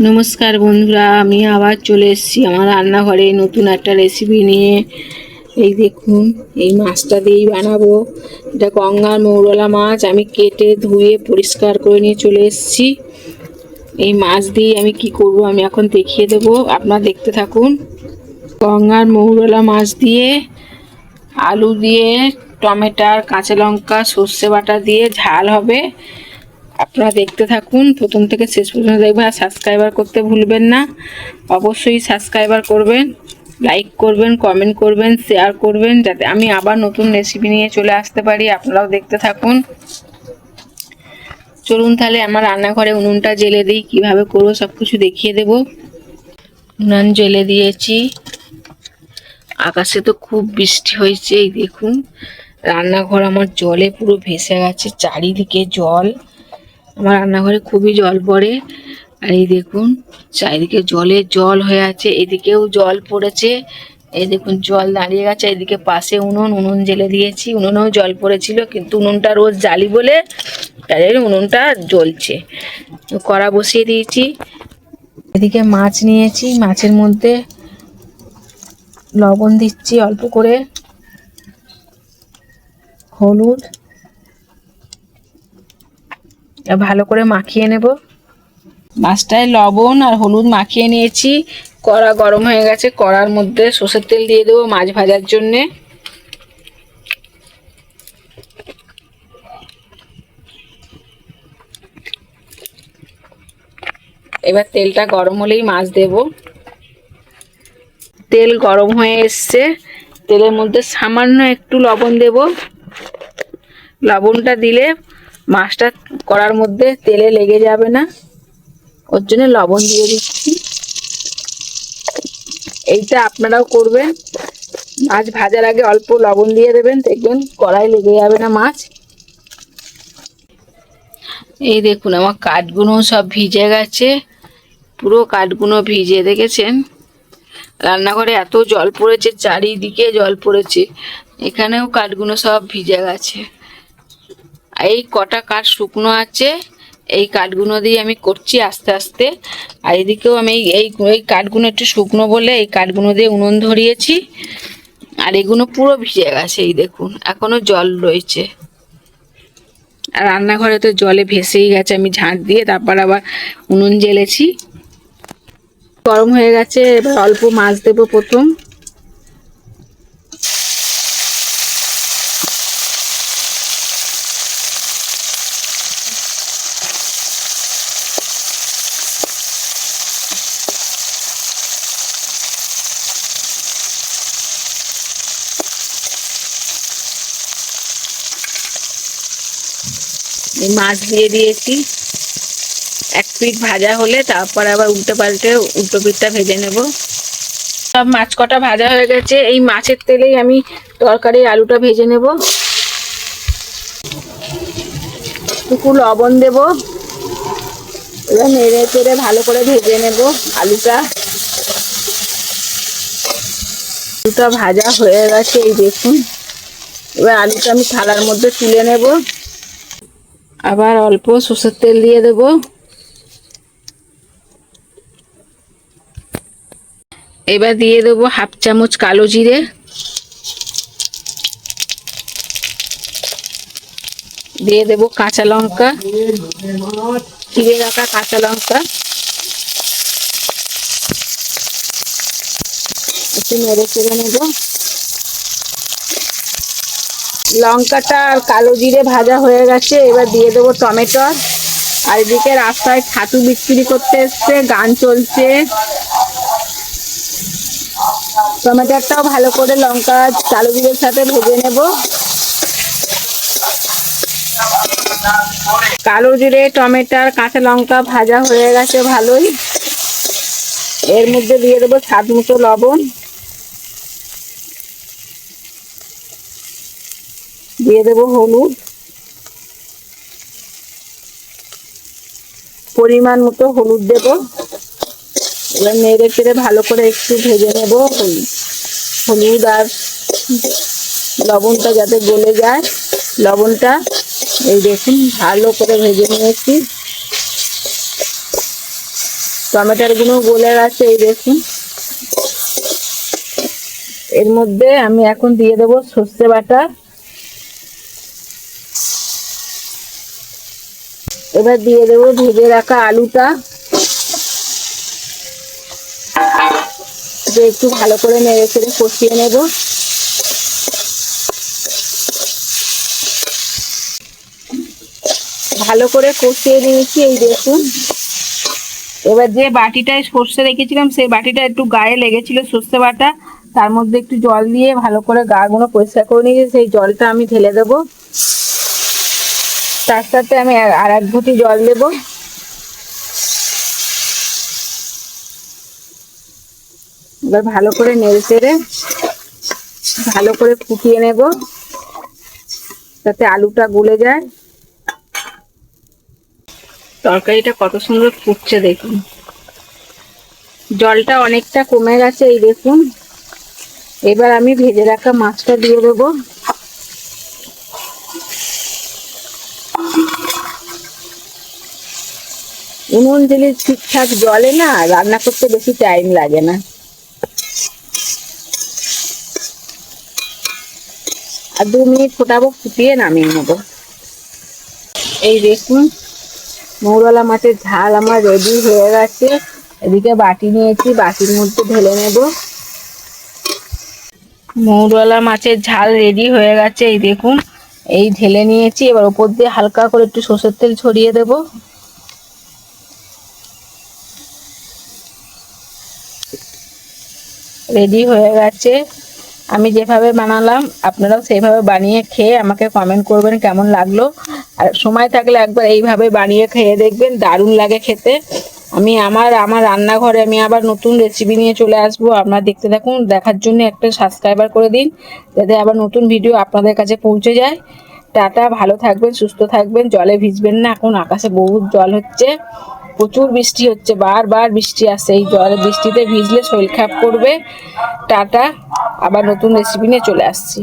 নমস্কার বন্ধুরা, আমি আবার চলে এসেছি আমার রান্নাঘরে নতুন একটা রেসিপি নিয়ে। এই দেখুন, এই মাছটা দিয়েই বানাবো। এটা গঙ্গার মৌরলা মাছ। আমি কেটে ধুয়ে পরিষ্কার করে নিয়ে চলে এসেছি। এই মাছ দিয়ে আমি কি করব আমি এখন দেখিয়ে দেবো, আপনারা দেখতে থাকুন। গঙ্গার মৌরলা মাছ দিয়ে আলু দিয়ে টমেটোর কাঁচা লঙ্কা সর্ষে বাটা দিয়ে ঝাল হবে। আপনারা দেখতে থাকুন, প্রথম থেকে শেষ পর্যন্ত দেখবেন। আর সাবস্ক্রাইবার করতে ভুলবেন না, অবশ্যই সাবস্ক্রাইবার করবেন, লাইক করবেন, কমেন্ট করবেন, শেয়ার করবেন, যাতে আমি আবার নতুন রেসিপি নিয়ে চলে আসতে পারি। আপনারাও দেখতে থাকুন। চলুন তাহলে আমার রান্নাঘরে উনুনটা জ্বেলে দিই, কীভাবে করবো সব কিছু দেখিয়ে দেব। উনুন জ্বেলে দিয়েছি। আকাশে তো খুব বৃষ্টি হয়েছে। এই দেখুন, রান্নাঘর আমার জলে পুরো ভেসে গেছে, চারিদিকে জল। আমার রান্নাঘরে খুবই জল পড়ে। আর এই দেখুন, চারিদিকে জল হয়ে আছে, এদিকেও জল পড়েছে। এই দেখুন, জল দাঁড়িয়ে গেছে। এদিকে পাশে উনুন জ্বেলে দিয়েছি। উনুনেও জল পড়েছিল, কিন্তু উনুনটা রোজ জ্বালি বলে তাই উনুনটা জ্বলছে। কড়া বসিয়ে দিয়েছি। এদিকে মাছ নিয়েছি, মাছের মধ্যে লবণ দিচ্ছি অল্প করে, হলুদ, ভালো করে মাখিয়ে নেব। মাছটায় লবণ আর হলুদ মাখিয়ে নিয়েছি। কড়া গরম হয়ে গেছে, কড়ার মধ্যে সরষের তেল দিয়ে দেবো মাছ ভাজার জন্যে। এবার তেলটা গরম হলেই মাছ দেব। তেল গরম হয়ে এসছে, তেলের মধ্যে সামান্য একটু লবণ দেব। লবণটা দিলে মাছটা কড়ার মধ্যে তেলে লেগে যাবে না, ওর জন্য লবণ দিয়ে দিচ্ছি। এইটা আপনারাও করবেন, মাছ ভাজার আগে অল্প লবণ দিয়ে দেবেন, দেখবেন কড়াই লেগে যাবে না মাছ। এই দেখুন, আমার কাঠগুলো সব ভিজে গেছে, পুরো কাঠগুলো ভিজে, দেখেছেন? রান্নাঘরে এত জল পড়েছে, চারিদিকে জল পড়েছে, এখানেও কাঠগুলো সব ভিজে গেছে। এই কটা কাঠ শুকনো আছে, এই কাঠগুলো দিয়ে আমি করছি আস্তে আস্তে। আর এদিকেও আমি এই কাঠগুলো একটু শুকনো বলে এই কাঠগুলো দিয়ে উনুন ধরিয়েছি। আর এগুলো পুরো ভিজে গেছে, এই দেখুন এখনো জল রয়েছে। আর রান্নাঘরে তো জলে ভেসেই গেছে, আমি ঝাঁট দিয়ে তারপর আবার উনুন জ্বেলেছি। গরম হয়ে গেছে, এবার অল্প মাছ দেবো প্রথম। এই মাছ দিয়ে দিয়েছি। এক পিঠ ভাজা হলে তারপর আবার উল্টো পিঠটা ভেজে নেব। সব মাছ কটা ভাজা হয়ে গেছে। এই মাছের তেলেই আমি তরকারির আলুটা ভেজে নেব। একটু লবণ দেব, এবার নেড়ে চেড়ে ভালো করে ভেজে নেব আলুটা। আলুটা ভাজা হয়ে গেছে, এই দেখুন। এবার আলুটা আমি থালার মধ্যে তুলে নেব। আবার অল্প সরষের তেল দিয়ে দেব। এবার দিয়ে দেবো হাফ চামচ কালো জিরে, দিয়ে দেবো কাঁচা লঙ্কা, চিড়ে রাখা কাঁচা লঙ্কা, একটু নেড়ে চেড়ে নেব। লঙ্কাটা আর কালো জিরে ভাজা হয়ে গেছে, এবার দিয়ে দেবো টমেটো। আর এদিকে রাস্তায় ছাতু বিক্রি করতে এসছে, গান চলছে। টমেটোটাও ভালো করে লঙ্কা কালো জিরের সাথে ভেজে নেব। কালো জিরে, টমেটো, কাঁচা লঙ্কা ভাজা হয়ে গেছে ভালোই। এর মধ্যে দিয়ে দেবো স্বাদ মতো লবণ, দিয়ে দেবো হলুদ, পরিমাণ মতো হলুদ দেব। এবার নেড়ে চেড়ে ভালো করে একটু ভেজে নেব। হলুদ আর লবণটা যাতে গলে যায়, লবণটা এই দেখুন ভালো করে ভেজে নিয়েছি। টমেটোগুলো গলে গেছে, এই দেখুন। এর মধ্যে আমি এখন দিয়ে দেবো সর্ষে বাটা। এবার দিয়ে দেবো ভেজে রাখা আলুটা, একটু ভালো করে নেড়ে চেড়ে কষিয়ে নেব। ভালো করে কষিয়ে নিয়েছি, এই দেখুন। এবার যে বাটিটায় সর্ষে রেখেছিলাম সেই বাটিটা একটু গায়ে লেগেছিল সর্ষে বাটা, তার মধ্যে একটু জল দিয়ে ভালো করে গাগুলো পরিষ্কার করে নিয়েছি, সেই জলটা আমি ঢেলে দেবো। তার সাথে আমি আর এক ঘটি জল দেবো। এবার ভালো করে নেড়ে চেড়ে ভালো করে ফুটিয়ে নেব, যাতে আলুটা গলে যায়। তরকারিটা কত সুন্দর ফুটছে দেখুন, জলটা অনেকটা কমে গেছে, এই দেখুন। এবার আমি ভেজে রাখা মাছটা দিয়ে দেবো। উনুন দিলে ঠিকঠাক জলে না রান্না করতে বেশি টাইম লাগে না। আর 2 মিনিট ফোটাবো, ফুটিয়ে নামিয়ে নেব। এই দেখুন, মৌরলা মাছের ঝাল আমার রেডি হয়ে গেছে। এদিকে বাটি নিয়েছি, বাটির মধ্যে ঢেলে নেব। মৌরলা মাছের ঝাল রেডি হয়ে গেছে, এই দেখুন। এই ঢেলে নিয়েছি, এবার ওপর দিয়ে হালকা করে একটু সরষের তেল ছড়িয়ে দেব। রেডি হয়ে গেছে। আমি যেভাবে বানালাম আপনারাও সেইভাবে বানিয়ে খেয়ে আমাকে কমেন্ট করবেন কেমন লাগলো। আর সময় থাকলে একবার এইভাবে বানিয়ে খেয়ে দেখবেন, দারুণ লাগে খেতে। আমি আমার রান্নাঘরে আমি আবার নতুন রেসিপি নিয়ে চলে আসবো, আপনারা দেখতে থাকুন। দেখার জন্য একটা সাবস্ক্রাইবার করে দিন, যাতে আবার নতুন ভিডিও আপনাদের কাছে পৌঁছে যায়। টাটা, ভালো থাকবেন, সুস্থ থাকবেন, জলে ভিজবেন না। এখন আকাশে বহুত জল হচ্ছে, প্রচুর বৃষ্টি হচ্ছে, বারবার বৃষ্টি আসছে। এই জলে বৃষ্টিতে ভিজলে শরীর খারাপ করবে। টাটা, আবার নতুন রেসিপি নিয়ে চলে আসছি।